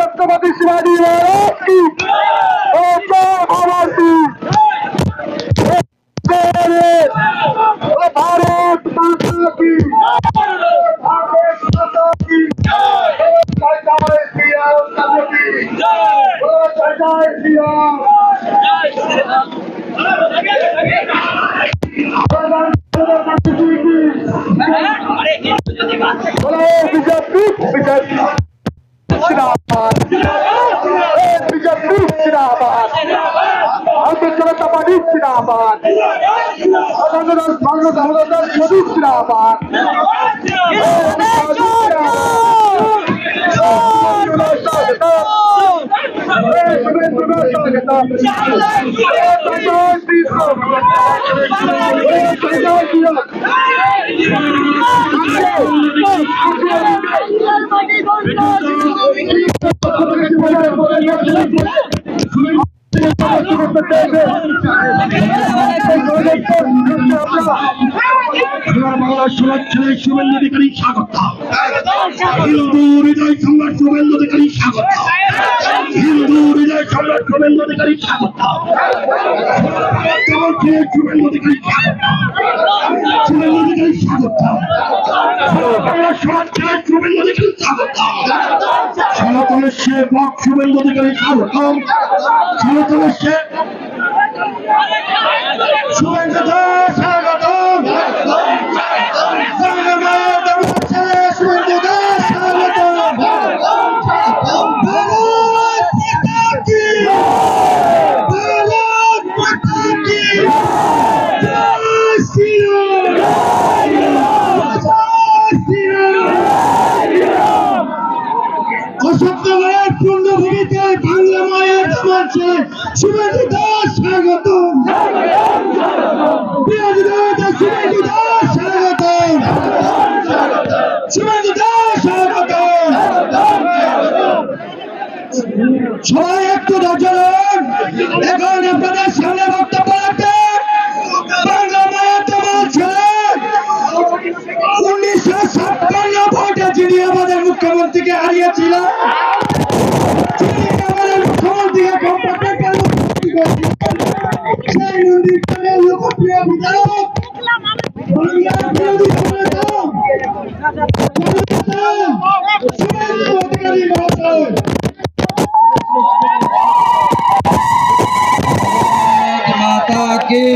छत्रपति शिवाजी महाराज की भारत माता की हिंदू हृदय सम्राट शुभेंदु अधिकारी स्वागत हिंदू हृदय सम्राट शुभेंदु अधिकारी स्वागत शुभेंदु अधिकारी स्वागत शुभेंदु अधिकारी स्वागत সনাতনের সেবক শুভেন্দু অধিকারী স্বাগতম সনাতনের শুভেন্দু দাস স্বাগতম শুভেন্দু দাস স্বাগতম অশোকনগরের পূর্ণভূমিতে বাংলা মায়ের মঞ্চে শুভেন্দু দাস স্বাগতম শুভেন্দু দাস স্বাগতম শুভেন্দু দাস স্বাগতম সবাই একটু ধৈর্য ধরুন। এখন আপনাদের সামনে বক্তব্য রাখতে বাংলা মায়ের মঞ্চে 1956 ভোটে যিনি আমাদের মুখ্যমন্ত্রীকে হারিয়েছিল সেই নন্দীগ্রামের লোকপ্রিয় বিধায়ক শুভেন্দু অধিকারী মহাশয় माता की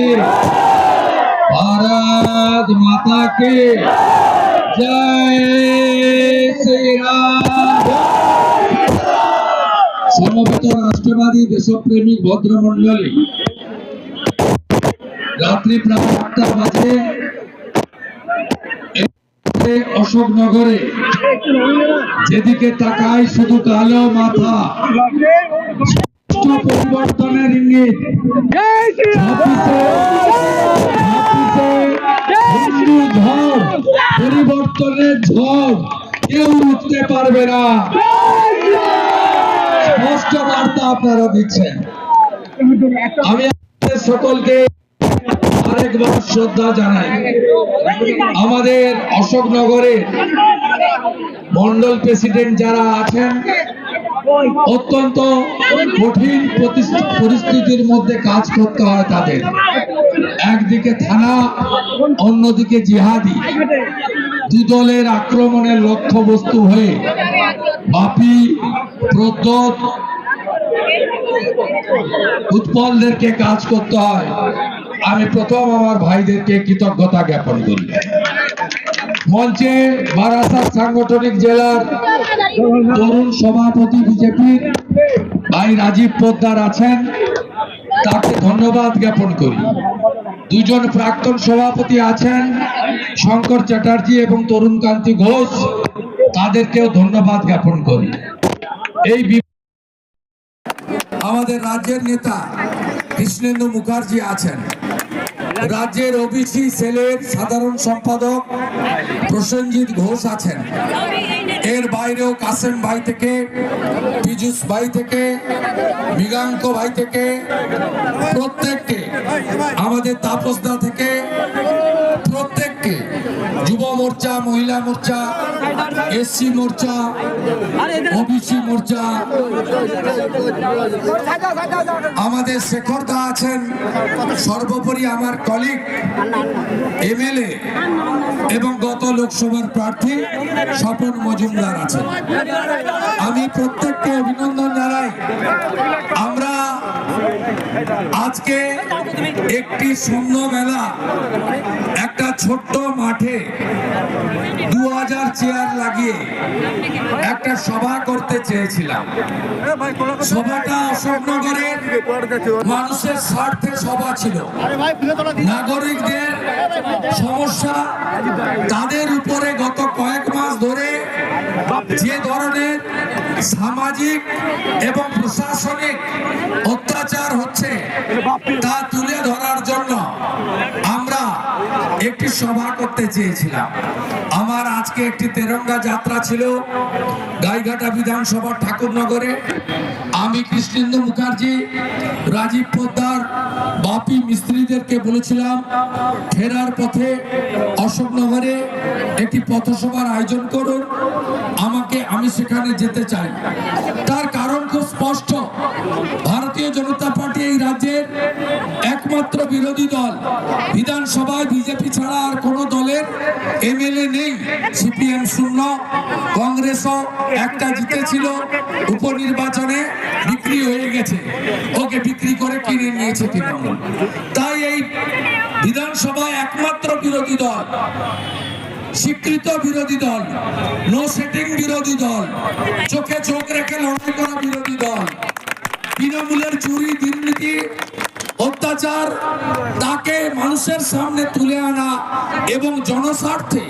भारत माता की जय श्री राम। समवेत राष्ट्रवादी देशप्रेमिक भद्रमंडली रात्रि प्राय 8টা বাজে অশোকনগরে যেদিকে তাকাই শুধু কালো মাথা পরিবর্তনের ইঙ্গিত হিন্দু ঝড় পরিবর্তনের ঝড় কেউ রুখতে পারবে না স্পষ্ট বার্তা আপনারা দিচ্ছেন। আমি আপনাদের সকলকে আরেকবার শ্রদ্ধা জানাই। আমাদের অশোকনগরের মন্ডল প্রেসিডেন্ট যারা আছেন অত্যন্ত কঠিন পরিস্থিতির মধ্যে কাজ করতে হয় তাদের। একদিকে থানা, অন্যদিকে জিহাদি, দুদলের আক্রমণের লক্ষ্যবস্তু হয়ে বাপি, প্রদ্যোৎ, উৎপলদেরকে কাজ করতে হয়। আমি প্রথম আমার ভাইদেরকে কৃতজ্ঞতা জ্ঞাপন করি। মঞ্চে বারাসাত সাংগঠনিক জেলার তরুণ সভাপতি বিজেপির ভাই রাজীব পোদ্দার আছেন, তাকে ধন্যবাদ জ্ঞাপন করি। দুজন প্রাক্তন সভাপতি আছেন, শঙ্কর চ্যাটার্জি এবং তরুণকান্তি ঘোষ, তাদেরকেও ধন্যবাদ জ্ঞাপন করি। এই আমাদের রাজ্যের নেতা কৃষ্ণেন্দু মুখার্জি আছেন, রাজ্যের ওবিসি সেলের সাধারণ সম্পাদক প্রসেনজিৎ ঘোষ আছেন, এর বাইরেও কাসেম ভাই থেকে, পীযুষ ভাই থেকে, মৃগাঙ্ক ভাই থেকে, প্রত্যেককে, আমাদের তাপসদা থেকে প্রত্যেককে, যুব মোর্চা, মহিলা মোর্চা, এসসি মোর্চা, ওবিসি মোর্চা, আমাদের শেখর দা আছেন, সর্বোপরি আমার কলিগ এমএলএ এবং গত লোকসভার প্রার্থী স্বপন মজুমদার আছেন। আমি প্রত্যেককে অভিনন্দন জানাই। আমরা আজকে একটি শূন্য মেলা, একটা ছোট্ট মাঠে 2000 চেয়ার লাগিয়ে একটা সভা করতে চেয়েছিলাম। সভাটা অশোকনগরের মানুষের স্বার্থে সভা ছিল। নাগরিকদের সমস্যা, তাদের উপরে গত কয়েক মাস ধরে যে ধরনের সামাজিক এবং প্রশাসনিক অত্যাচার হচ্ছে তা তুলে ধরার জন্য আমরা একটি সভা করতে চেয়েছিলাম। আমার আজকে একটি তেরঙ্গা যাত্রা ছিল গাইঘাটা বিধানসভার ঠাকুরনগরে। আমি কৃষ্ণেন্দু মুখার্জি, রাজীব পোদ্দার, বাপি মিস্ত্রিদেরকে বলেছিলাম ফেরার পথে অশোকনগরে একটি পথসভার আয়োজন করুন, আমি সেখানে যেতে চাই। তার কারণ খুব স্পষ্ট, ভারতীয় জনতা পার্টি এই রাজ্যের একমাত্র বিরোধী দল। বিধানসভায় বিজেপি ছাড়া আর কোনো দলের এমএলএ নেই। সিপিএম শূন্য, কংগ্রেসও একটা জিতেছিল, উপনির্বাচনে বিক্রি হয়ে গেছে, ওকে বিক্রি করে কিনে নিয়েছে তৃণমূল। তাই এই বিধানসভায় একমাত্র বিরোধী দল, স্বীকৃত বিরোধী দল, নো সেটিং বিরোধী দল, চোখে চোখ রেখে লড়াই করা বিরোধী দল, তৃণমূলের চুরি, দুর্নীতি, অত্যাচার তাকে মানুষের সামনে তুলে আনা এবং জনস্বার্থে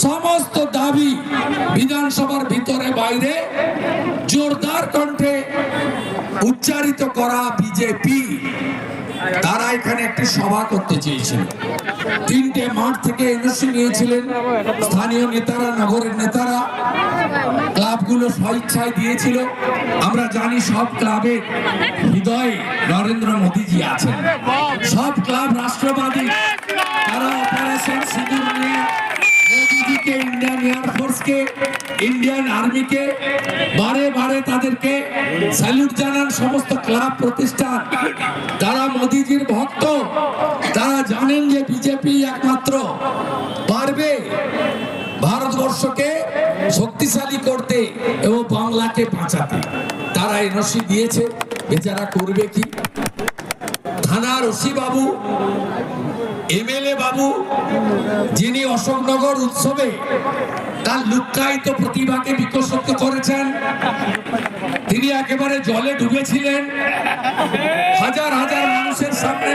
সমস্ত দাবি বিধানসভার ভিতরে বাইরে জোরদার কণ্ঠে উচ্চারিত করা বিজেপি। তারা এখানে একটি সভা করতে চেয়েছিল। 3টে মাঠ থেকে এনওসি নিয়েছিলেন স্থানীয় নেতারা, নগরের নেতারা, ক্লাবগুলো স্বেচ্ছায় দিয়েছিল। আমরা জানি সব ক্লাবের হৃদয়ে নরেন্দ্র মোদীজি আছেন, সব ক্লাব রাষ্ট্রবাদী। তারা অপারেশন সিঁদুর নিয়ে মোদীজিকে, ইন্ডিয়ান এয়ারফোর্সকে, ইন্ডিয়ান আর্মিকে বারে বারে তাদেরকে স্যালুট জানান। সমস্ত ক্লাব প্রতিষ্ঠান, তারা মোদীজির ভক্ত, তারা জানেন যে বিজেপি একমাত্র পারবে ভারতবর্ষকে শক্তিশালী করতে এবং বাংলাকে বাঁচাতে। তারা এনওসি দিয়েছে, বেচারা করবে কি? থানার ওসি বাবু, এমএলএ বাবু, যিনি অশোকনগর উৎসবে তার লুক্কায়িত প্রতিভাকে বিকশিত করেছেন, তিনি একেবারে জলে ডুবেছিলেন হাজার হাজার মানুষের সামনে।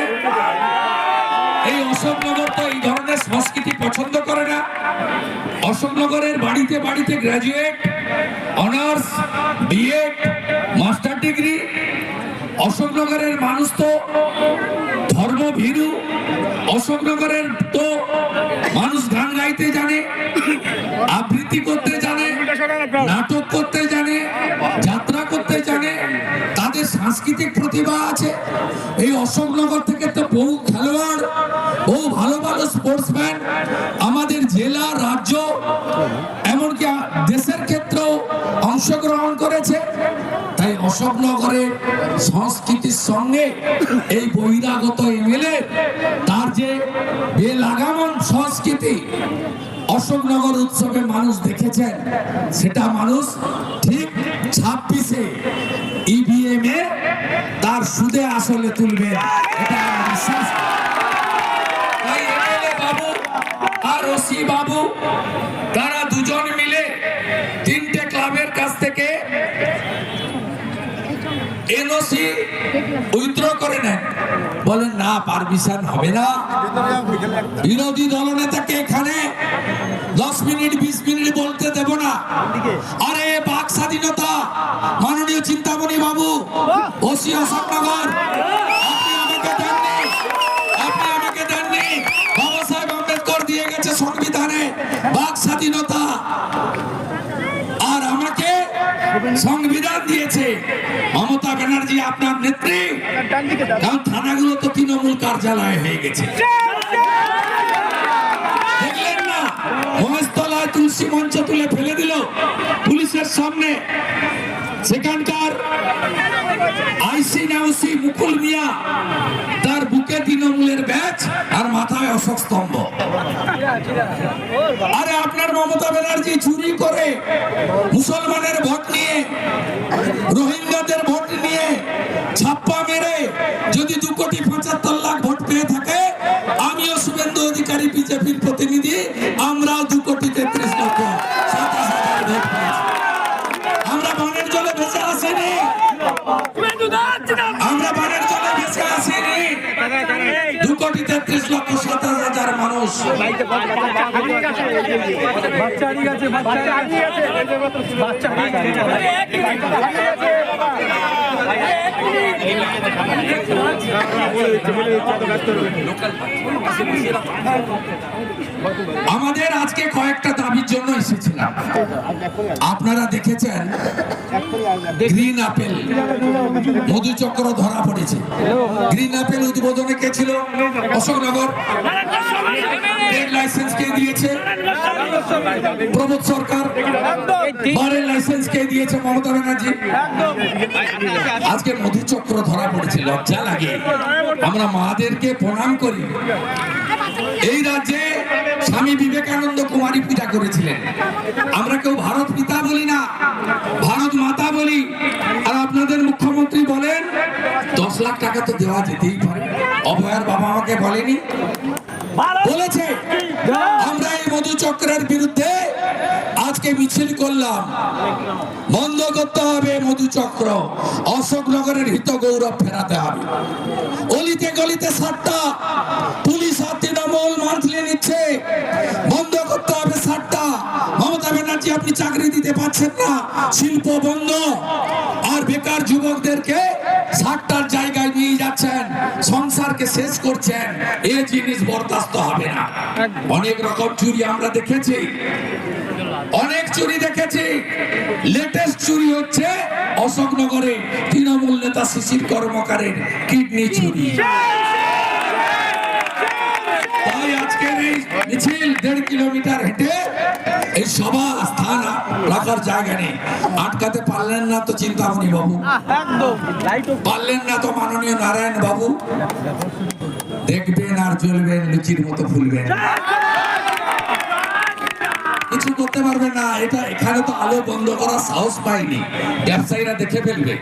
এই অশোকনগর তো এই ধরনের সংস্কৃতি পছন্দ করে না। অশোকনগরের বাড়িতে বাড়িতে graduate, honours, B Ed, master degree. অশোকনগরের মানুষ তো ধর্মভীরু। অশোকনগরের তো মানুষ গান গাইতে জানে, আবৃত্তি করতে জানে, নাটক করতে জানে, যাত্রা করতে জানে, তাদের সাংস্কৃতিক প্রতিভা আছে। এই অশোকনগর থেকে তো বহু খেলোয়াড়, বহু ভালো ভালো স্পোর্টসম্যান আমাদের জেলা, রাজ্য, এমনকি দেশের ক্ষেত্রেও অংশগ্রহণ করেছে। তাই অশোকনগরের সংস্কৃতির সঙ্গে এই বহিরাগত এমএলএ তার যে বেলাগামন সংস্কৃতি অশোকনগর উৎসবে মানুষ দেখেছেন, সেটা মানুষ ঠিক 26-এ ইভিএম এ তার সুদে আসলে তুলবে, এটা আমার বিশ্বাস। তাই এমএলএ বাবু আর ওসি বাবু তারা দুজন মিলে 3টে ক্লাবের কাছ থেকে এনওসি উইথড্র করে নেন। বলেন না, পারমিশন হবে না। বিরোধী দলনেতাকে এখানে 10 মিনিট 20 মিনিট বলতে দেব না। আরে বাক স্বাধীনতা মাননীয় চিন্তামণি বাবু ওসি অশোকনগর, আপনি আমাকে দেননি। বাবা সাহেব আম্বেদকর দিয়ে গেছে সংবিধানে বাক স্বাধীনতা, আর আমাকে সংবিধান দিয়েছে মমতা ব্যানার্জি আপনার নেত্রী। কারণ থানাগুলো তো তৃণমূল কার্যালয় হয়ে গেছে। দেখলেন না, মহেশতলায় তুলসী মঞ্চ তুলে ফেলে দিল পুলিশের সামনে। সেখানকার আইসি নাউসি মুকুল মিয়া, তার বুকে তৃণমূলের ব্যাচ আর মাথায় অশোক স্তম্ভ। আরে আপনার মমতা ব্যানার্জি চুরি করে মুসলমানের ভোট নিয়ে, রোহিঙ্গাদের ভোট নিয়ে ছাপ্পা মেরে যদি 2,75,00,000 ভোট পেয়ে থাকে, আমিও শুভেন্দু অধিকারী বিজেপির প্রতিনিধি, আমরাও 2,33,27,000 ভোট পেয়েছি। আমরা বানের জলে ভেসে আসিনি, আমরা বানের জলে ভেসে আসিনি। 2,33,27,000 মানুষ। আমাদের আজকে কয়েকটা দাবির জন্য এসেছিলাম। আপনারা দেখেছেন গ্রিন আপেল মধুচক্র ধরা পড়েছে। গ্রিন আপেল উদ্বোধনে কে ছিল? অশোকনগর। ট্রেড লাইসেন্স কে দিয়েছে? প্রমোদ সরকার। বারের লাইসেন্স কে দিয়েছে? মমতা ব্যানার্জি। আজকে মধুচক্র ধরা পড়েছে, লজ্জা লাগে। আমরা মাদেরকে প্রণাম করি। এই রাজ্যে স্বামী বিবেকানন্দ কুমারী পূজা করেছিলেন। আমরা কেউ ভারত পিতা বলি না, ভারত মাতা বলি। আর আপনাদের মুখ্যমন্ত্রী বলেন 10 লাখ টাকা তো দেওয়া যেতেই পারে। অভয়ার বাবা আমাকে বলেনি, বলেছে। আমরা এই মধুচক্রের বিরুদ্ধে আজকে মিছিল করলাম। বন্ধ করতে হবে মধুচক্র, অশোকনগরের হিত গৌরব ফেরাতে হবে। অলিতে গলিতে 7টা পুলিশ আর তৃণমূল মান্থলি নিচ্ছে, বন্ধ করতে হবে 7টা। মমতা ব্যানার্জি আপনি চাকরি দিতে পারছেন না, শিল্প বন্ধ, আর বেকার যুবকদেরকে 7টার জায়গায় নিয়ে যাচ্ছেন, সংসারকে শেষ করছেন। এই জিনিস বরদাস্ত হবে না। অনেক রকম চুরি আমরা দেখেছি, অনেক চুরি দেখেছি। লেটেস্ট চুরি হচ্ছে অশোকনগরে তৃণমূল নেতা শিশির কর্মকারের কিডনি চুরি। তাই আজকের এই মিছিল 1.5 কিলোমিটার হেঁটে এই সভা স্থান রাখার জায়গা নেই। আটকাতে পারলেন না তো চিন্তামণি বাবু, পারলেন না তো মাননীয় নারায়ণ বাবু। দেখবেন আর চলবেন, লুচির মতো ফুলবেন, কিছু করতে পারবে না। এটা এখানে তো আলো বন্ধ করার সাহস পাইনি, ব্যবসায়ীরা দেখে ফেলবে।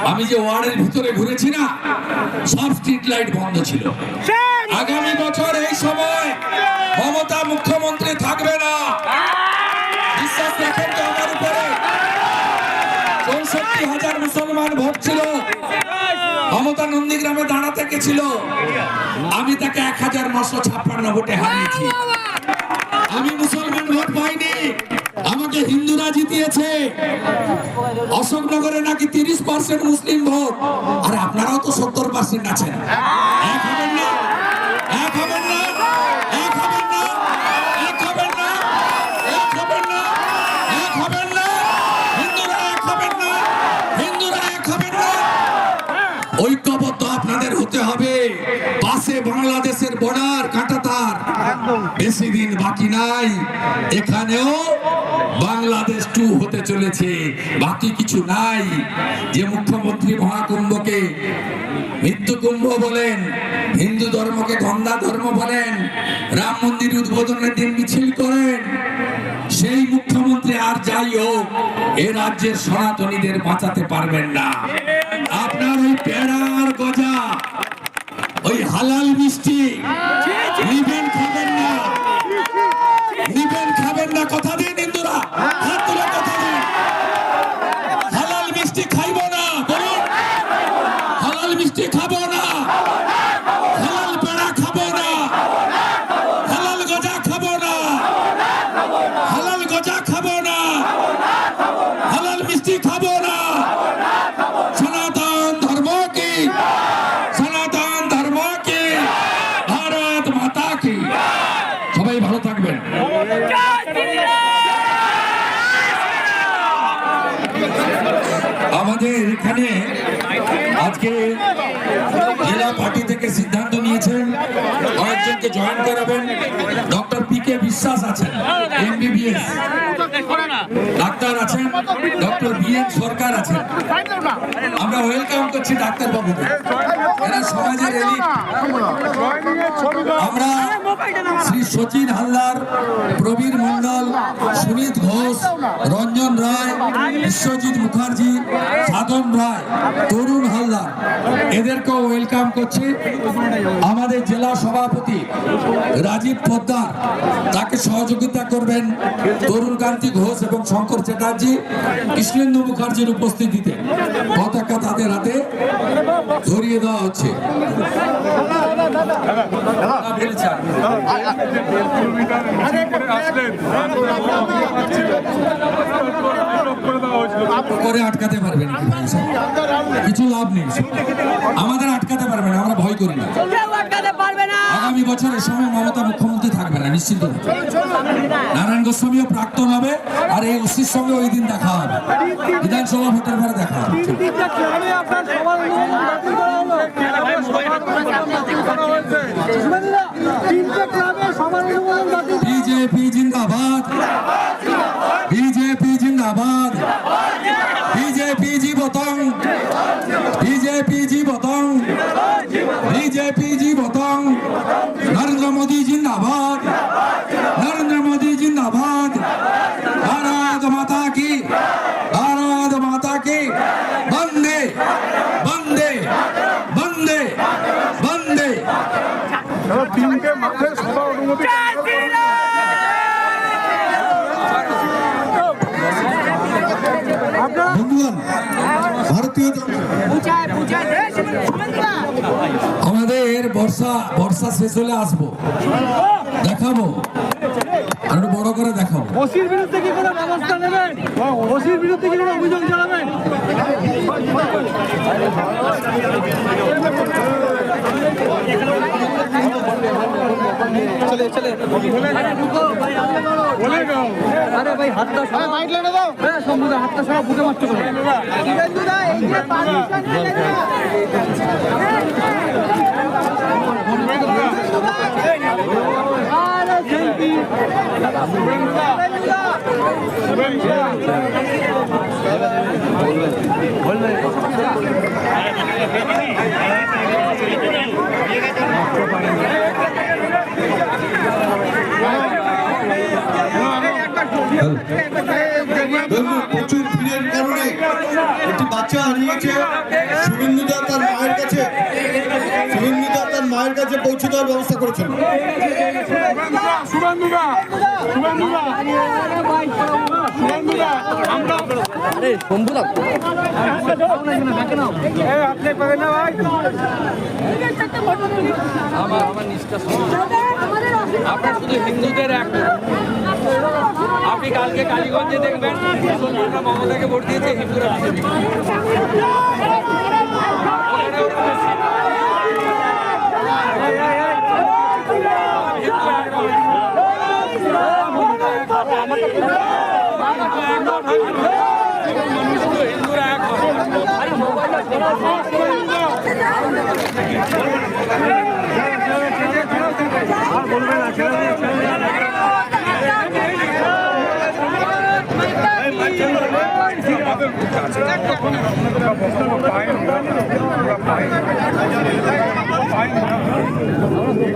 আমি যে ওয়ার্ডের ভিতরে ঘুরেছি না, সব স্ট্রিট লাইট বন্ধ ছিল। আগামী বছর এই সময় মমতা মুখ্যমন্ত্রী থাকবে না, বিশ্বাস রাখেন তো আমার উপরে। 64,000 মুসলমান ভোট ছিল। মমতা নন্দীগ্রামে দাঁড়াতে গেছিল, আমি তাকে 1,956 ভোটে হারিয়েছি। আমি মুসলমান ভোট পাইনি, আমাকে হিন্দুরা জিতিয়েছে। অশোকনগরে নাকি 30% মুসলিম ভোট, আর আপনারাও তো 70% আছেন। এক হবেন না, এক হবেন না, এক হবেন না, এক হবেন না, এক হবেন না, এক হবেন না। হিন্দুরা এক হবেন না, হিন্দুরা এক হবেন না। ঐক্যবদ্ধ আপনাদের হতে হবে। পাশে বাংলাদেশের বর্ডার কাঁটাতার, বেশি দিন বাকি নাই। এখানেও বাংলাদেশ 2 হতে চলেছে, বাকি কিছু নাই। যে মুখ্যমন্ত্রী মহাকুম্ভকে মৃত্যু কুম্ভ বলেন, হিন্দু ধর্মকে গন্ধা ধর্ম বলেন, রাম মন্দির উদ্বোধনের দিন মিছিল করেন, সেই মুখ্যমন্ত্রী আর যাই হোক এ রাজ্যের সনাতনীদের বাঁচাতে পারবেন না। আপনার ওই পেড়ার গজা, ওই হালাল মিষ্টি নিবেন, খাবেন না। থাকবেন। আমাদের এখানে আজকে জেলা পার্টি থেকে সিদ্ধান্ত নিয়েছেন কয়েকজনকে জয়েন করাবেন। Doctor PK. বিশ্বাস আছেন, MBBS ডাক্তার আছেন, ডক্টর বি.এন. সরকার আছেন। আমরা ওয়েলকাম করছি ডাক্তার বাবুদের, এরা সমাজের এলিট। আমরা শ্রী সচিন হালদার, প্রবীর মন্ডল, সুমিত ঘোষ, রঞ্জন রায়, বিশ্বজিৎ মুখার্জি, সাধন রায়, তরুণ হালদার, এদেরকেও ওয়েলকাম করছি। আমাদের জেলা সভাপতি রাজীব পোদ্দার, তাকে সহযোগিতা করবেন তরুণ কান্তি ঘোষ এবং শঙ্কর চ্যাটার্জি। কৃষ্ণেন্দু মুখার্জির উপস্থিতিতে পতাকা তাদের হাতে ধরিয়ে দেওয়া হচ্ছে। করে আটকাতে পারবেন কিছু লাভ নেই, আমাদের আটকাতে পারবে না, আমরা ভয় করি না। আগামী বছর এ সময় মমতা মুখ্যমন্ত্রী থাকবে না, নিশ্চিত। নারায়ণ গোস্বামীও প্রাক্তন হবে, আর এই ওসির সঙ্গে ওই দিন দেখা হবে, বিধানসভা ভোটের পরে দেখা হবে। বিজেপি জিন্দাবাদ, বিজেপি জিন্দাবাদ, বিজেপি জীবতং, বিজেপি জীবতং, বিজেপি জীবতং। নরেন্দ্র মোদী জিন্দাবাদ, নরেন্দ্র মোদী জিন্দাবাদ। ভারত মাতা কি, ভারত মাতা কি। বন্দে বন্দে বন্দে বন্দে। তিনটে মাঠের সভা অনুমতি বন্ধুগণ, ভারতীয় আমাদের বর্ষা শেষ হলে আসবো, দেখাবো, আর একটু বড় করে দেখাবো। ওসির বিরুদ্ধে কি কোনো ব্যবস্থা নেবেন? ওসির বিরুদ্ধে কি কোনো অভিযোগ জানাবেন? আরে ভাই হাতটা সরা, মাইক লেনে দাও। হ্যাঁ সম্পূর্ণ হাতটা সরা, বুকে মারতে পারবে। বন্ধুরা এই যে পারমিশন নেন না। আরে শিল্পী প্রচুর ভিড়ের কারণে একটি বাচ্চা হারিয়েছে। শুভেন্দুদা তার মায়ের কাছে, শুভেন্দুদা তার মায়ের কাছে পৌঁছে দেওয়ার ব্যবস্থা করেছেন। শুভেন্দুদা, শুভেন্দুদা, শুভেন্দুদা, আমরা আরে শম্ভুদা আপনি পাবেন না ভাই। আমার নিষ্ঠা আপনার শুধু হিন্দুদের এক। আপনি কালকে কালীগঞ্জে দেখবেন মুসলমানরা মমতাকে ভোট দিয়েছে, হিন্দুরা হিন্দুরা এক। ঠিক আছে